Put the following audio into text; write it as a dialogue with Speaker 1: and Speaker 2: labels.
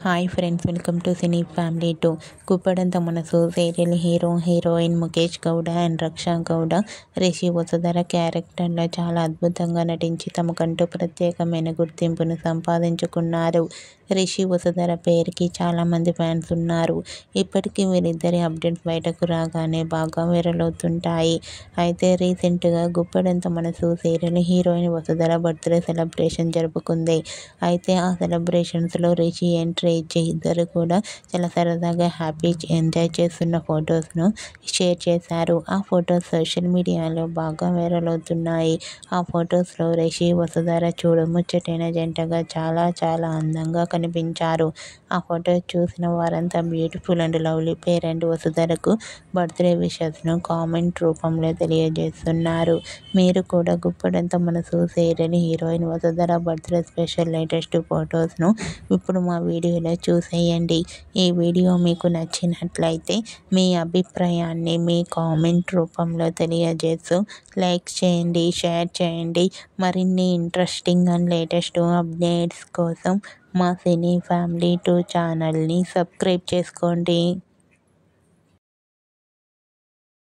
Speaker 1: Hi friends, welcome to cine family 2. Guppedantha Manasu serial heroine Mukesh Gowda and Raksha Gowda Rishi Vasudhara క్యారెక్టర్లో చాలా అద్భుతంగా నటించి తమకంటూ ప్రత్యేకమైన గుర్తింపును సంపాదించుకున్నారు. రిషి వసుధర పేరుకి చాలామంది ఫ్యాన్స్ ఉన్నారు. ఇప్పటికీ వీరిద్దరి అప్డేట్స్ బయటకు రాగానే బాగా వైరల్ అవుతుంటాయి. అయితే రీసెంట్గా Guppedantha Manasu serial heroine Vasudhara birthday celebration జరుపుకుంది. అయితే ఆ సెలబ్రేషన్స్లో రిషి ఎంట్రీ ఇచ్చి ఇద్దరు కూడా చాలా సరదాగా హ్యాపీ ఎంజాయ్ చేస్తున్న ఫొటోస్ను షేర్ చేశారు. ఆ ఫొటోస్ సోషల్ మీడియాలో బాగా వైరల్ అవుతున్నాయి. ఆ ఫొటోస్లో రిషి వసుధర చూడముచ్చటైన జంటగా చాలా అందంగా కనిపించారు. ఆ ఫొటో చూసిన వారంతా beautiful and lovely pair and వసుధరకు బర్త్డే విషెస్ను కామెంట్ రూపంలో తెలియజేస్తున్నారు. మీరు కూడా Guppedantha Manasu serial heroine Vasudhara birthday special latest ఫొటోస్ను ఇప్పుడు మా వీడియోలో చూసేయండి. ఈ వీడియో మీకు నచ్చినట్లయితే మీ అభిప్రాయాన్ని మీ కామెంట్ రూపంలో తెలియజేస్తూ లైక్ చేయండి, షేర్ చేయండి. మరిన్ని ఇంట్రెస్టింగ్ అండ్ లేటెస్ట్ అప్డేట్స్ కోసం మా సినీ ఫ్యామిలీ 2 ఛానల్ని సబ్స్క్రైబ్ చేసుకోండి.